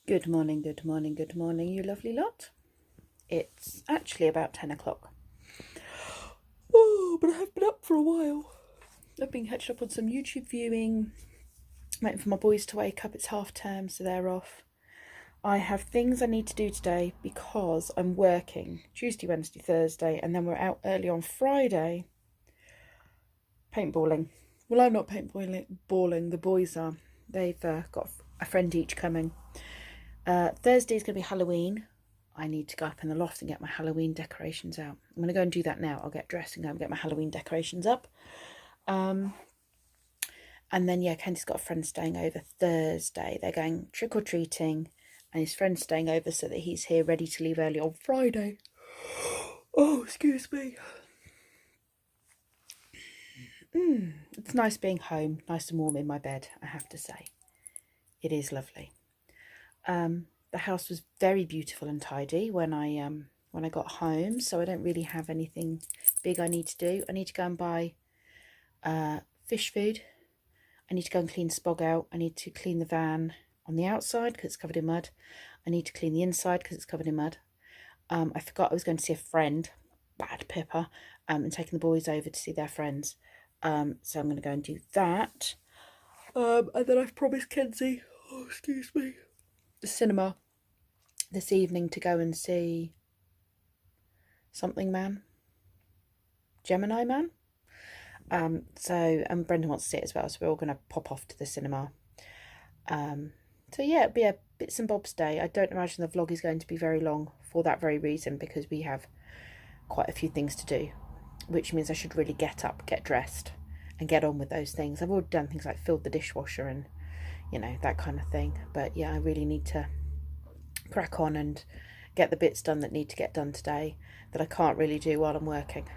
Good morning, good morning, good morning, you lovely lot. It's actually about 10 o'clock. Oh, but I have been up for a while. I've been catching up on some YouTube viewing, waiting for my boys to wake up. It's half term, so they're off. I have things I need to do today because I'm working Tuesday, Wednesday, Thursday, and then we're out early on Friday paintballing. Well, I'm not paintballing, the boys are. They've got a friend each coming. Thursday's going to be Halloween. I need to go up in the loft and get my Halloween decorations out. I'm going to go and do that now. I'll get dressed and go and get my Halloween decorations up. And then, yeah, Kenty's got a friend staying over Thursday. They're going trick-or-treating, and his friend's staying over so that he's here ready to leave early on Friday. Oh, excuse me. It's nice being home, nice and warm in my bed, I have to say. It is lovely. The house was very beautiful and tidy when I got home, so I don't really have anything big I need to do. I need to go and buy fish food. I need to go and clean Spog out. I need to clean the van on the outside because it's covered in mud. I need to clean the inside because it's covered in mud. I forgot I was going to see a friend, bad Pippa, and taking the boys over to see their friends. So I'm going to go and do that. And then I've promised Kenzie, oh, excuse me, the cinema this evening to go and see something Man, Gemini Man. And Brendan wants to see it as well, so we're all going to pop off to the cinema. So yeah, it'll be a bits and bobs day. I don't imagine the vlog is going to be very long for that very reason, because we have quite a few things to do, which means I should really get up, get dressed and get on with those things. I've already done things like filled the dishwasher and, you know, that kind of thing. But yeah, I really need to crack on and get the bits done that need to get done today that I can't really do while I'm working,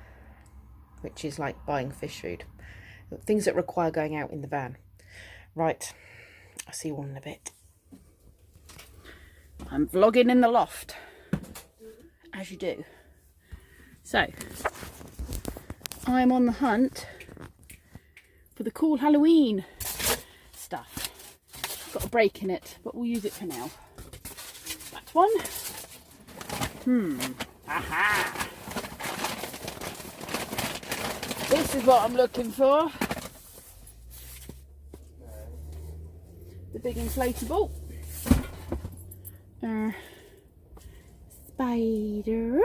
which is like buying fish food, things that require going out in the van. Right, I'll see you all in a bit. I'm vlogging in the loft, as you do. So, I'm on the hunt for the cool Halloween stuff. Got a break in it, but we'll use it for now. That one. Aha! This is what I'm looking for. The big inflatable. Spider.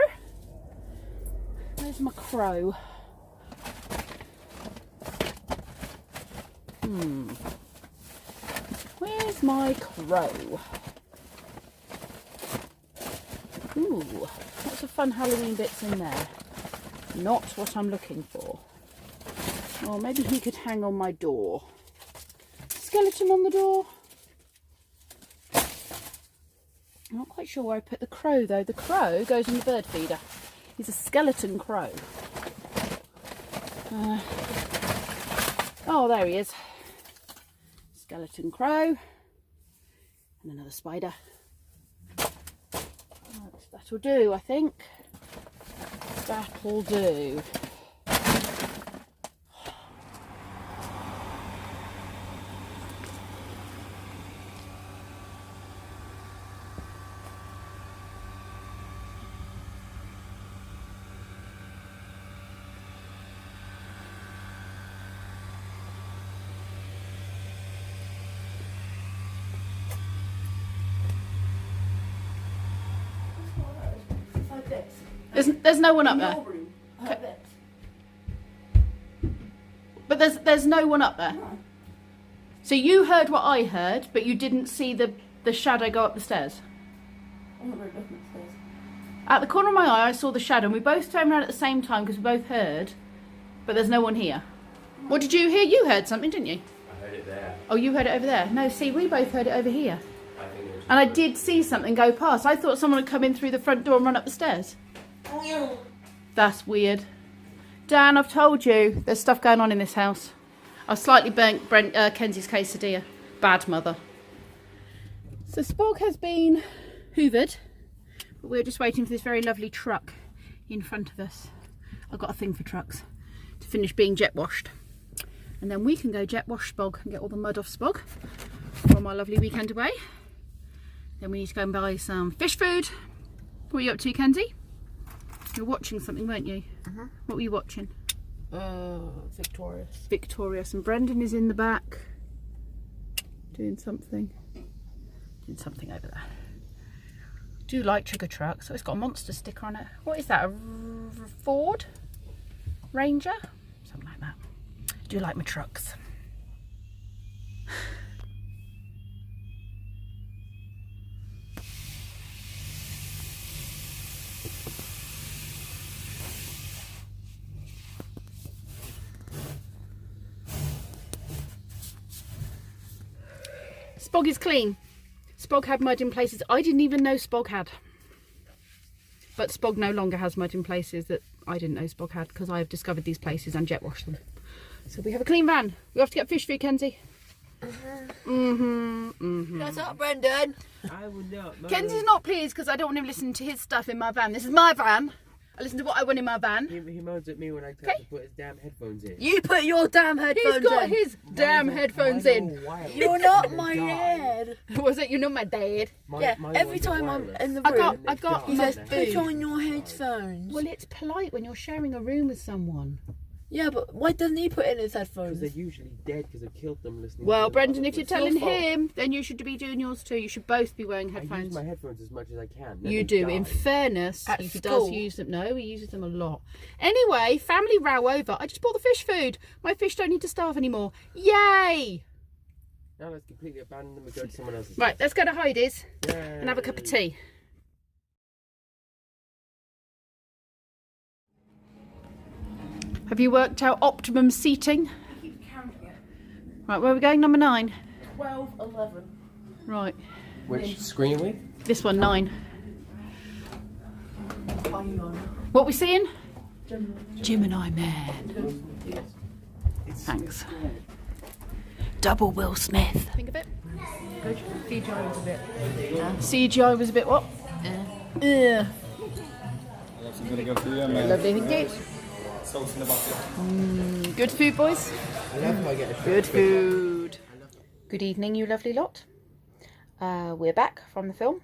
Where's my crow? Where's my crow? Ooh, lots of fun Halloween bits in there. Not what I'm looking for. Or maybe he could hang on my door. Skeleton on the door. I'm not quite sure where I put the crow though. The crow goes in the bird feeder. He's a skeleton crow. Oh, there he is. Skeleton crow. And another spider. That'll do, I think. That'll do. There's no one up there. Okay. But there's no one up there. No. So you heard what I heard, but you didn't see the shadow go up the stairs. I'm not very looking at the stairs. At the corner of my eye, I saw the shadow, and we both turned around at the same time because we both heard, but there's no one here. No. What did you hear? You heard something, didn't you? I heard it there. Oh, you heard it over there? No, see, we both heard it over here. And I did see something go past. I thought someone had come in through the front door and run up the stairs. That's weird. Dan, I've told you, there's stuff going on in this house. I slightly burnt Kenzie's quesadilla. Bad mother. So Spog has been hoovered, but we're just waiting for this very lovely truck in front of us. I've got a thing for trucks to finish being jet washed. And then we can go jet wash Spog and get all the mud off Spog from our lovely weekend away. Then we need to go and buy some fish food. What are you up to, Kenzie? You're watching something, weren't you? What were you watching? Victorious. Victorious. And Brendan is in the back doing something. Doing something over there. I do like Trigger Truck, so it's got a monster sticker on it. What is that? A Ford Ranger? Something like that. I do like my trucks. Spog is clean. Spog had mud in places I didn't even know Spog had. But Spog no longer has mud in places that I didn't know Spog had, because I have discovered these places and jet washed them. So we have a clean van. We have to get fish food, Kenzie. Shut up, Brendan. I will not. Kenzie's not pleased because I don't want him listening to his stuff in my van. This is my van. I listen to what I want in my van. He moans at me when I tell him to put his damn headphones in. You put your damn headphones in. He's got his damn headphones in. You're not my dad. Was it? You're not my dad. Every time I'm in the room, I got he my says, put on your headphones. Well, it's polite when you're sharing a room with someone. Yeah, but why doesn't he put in his Because headphones? they're usually dead because I've killed them listening. Well, to Brendan, other if you're stuff. telling your fault. him, then you should be doing yours too. You should both be wearing I headphones. use my headphones as much as I can. Let You them do. die. In fairness, At he school. does use them. No, he uses them a lot. Anyway, family row over. I just bought the fish food. My fish don't need to starve anymore. Yay! Now let's completely abandon them and go to someone else's. Right, let's go to Heidi's Yay. and have a cup of tea. Have you worked out optimum seating? Keep counting it. Right, where are we going? Number 9. 12, 11. Right, Which screen are we? this one, 9. I'm on. What are we seeing? Gemini Man. Thanks. Double Will Smith. Think of it. CGI was a bit. CGI was a bit what? Yeah. I'm gonna go through them. Lovely, thank you. Sauce in the bucket. Good food, boys. I love how I get a Good food. Good evening, you lovely lot. We're back from the film.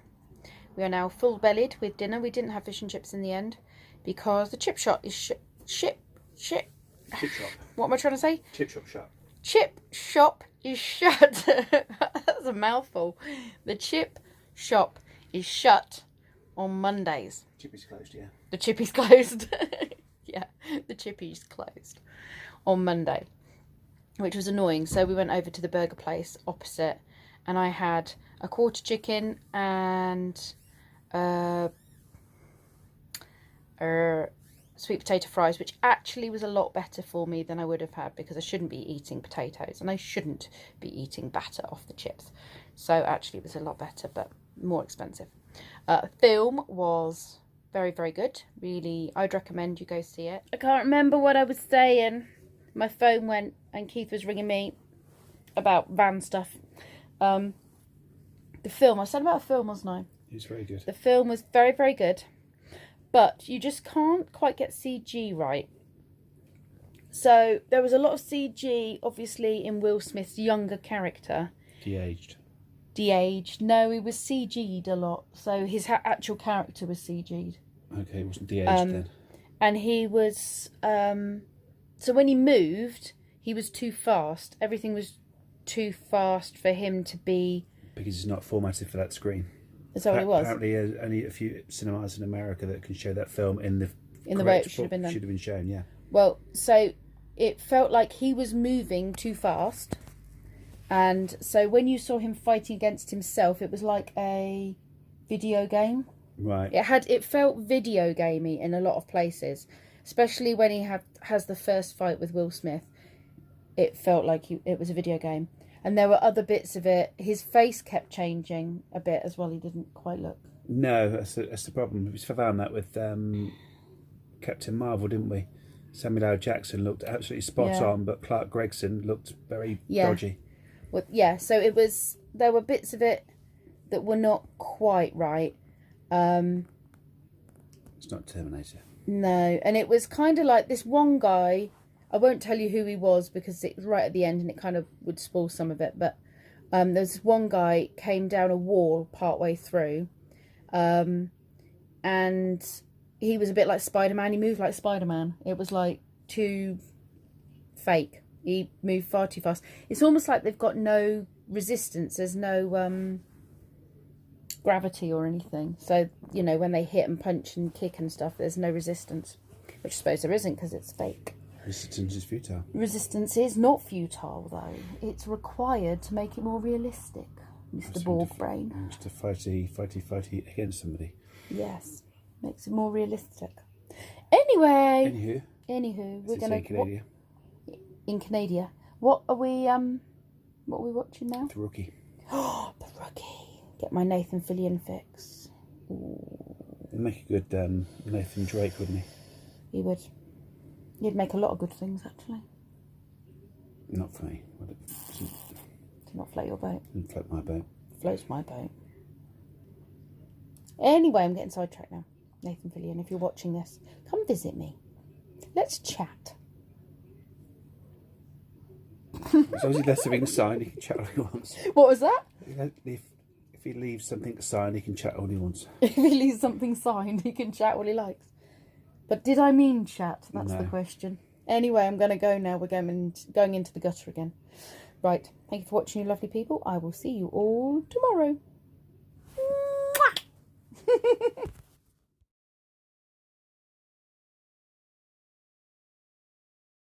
We are now full-bellied with dinner. We didn't have fish and chips in the end because the chip shop is Chip shop. What am I trying to say? Chip shop shop. Chip shop is shut. That's a mouthful. The chip shop is shut on Mondays. Chip is closed, yeah. The chippy's closed. Yeah, the chippy's closed on Monday, which was annoying. So we went over to the burger place opposite, and I had a quarter chicken and sweet potato fries, which actually was a lot better for me than I would have had, because I shouldn't be eating potatoes and I shouldn't be eating batter off the chips. So actually it was a lot better, but more expensive. Film was very, very good. Really, I'd recommend you go see it. I can't remember what I was saying. My phone went and Keith was ringing me about van stuff. The film, I said about a film, wasn't I? It's very good. The film was very, very good. But you just can't quite get CG right. So there was a lot of CG, obviously, in Will Smith's younger character. De-aged. De-aged. No, he was CG'd a lot. So his actual character was CG'd. Okay, it wasn't de-aged then. And he was... so when he moved, he was too fast. Everything was too fast for him to be... Because it's not formatted for that screen. Is that what it was? Apparently, only a few cinemas in America that can show that film in the way correct it should have been done. Should have been shown, yeah. Well, so it felt like he was moving too fast. And so when you saw him fighting against himself, it was like a video game. Right. It felt video gamey in a lot of places, especially when he has the first fight with Will Smith. It felt like it was a video game. And there were other bits of it. His face kept changing a bit as well. He didn't quite look. No, that's the problem. We found that with Captain Marvel, didn't we? Samuel L. Jackson looked absolutely spot on, but Clark Gregson looked very dodgy. Well, yeah, so there were bits of it that were not quite right. It's not Terminator. No, and it was kind of like this one guy. I won't tell you who he was because it was right at the end and it kind of would spoil some of it. But There's one guy came down a wall partway through, and he was a bit like Spider-Man. He moved like Spider-Man. It was like too fake. He moved far too fast. It's almost like they've got no resistance. There's no gravity or anything. So, you know, when they hit and punch and kick and stuff, there's no resistance. Which I suppose there isn't because it's fake. Resistance is futile. Resistance is not futile, though. It's required to make it more realistic, Mr. Borg Brain. Just a fighty against somebody. Yes, makes it more realistic. Anyway, anywho, we're going to in Canada. What are we watching now? The Rookie. Oh, The Rookie. Get my Nathan Fillion fix. Ooh. He'd make a good Nathan Drake, wouldn't he? He would. He'd make a lot of good things, actually. Not for me. Do not float your boat. Didn't float my boat. Floats my boat. Anyway, I'm getting sidetracked now. Nathan Fillion, if you're watching this, come visit me. Let's chat. As long as he lets something signed, he can chat all he wants. What was that? If he leaves something signed, he can chat all he wants. If he leaves something signed, he can chat all he likes. But did I mean chat? That's the question. Anyway, I'm going to go now. We're going into the gutter again. Right. Thank you for watching, you lovely people. I will see you all tomorrow. Mwah!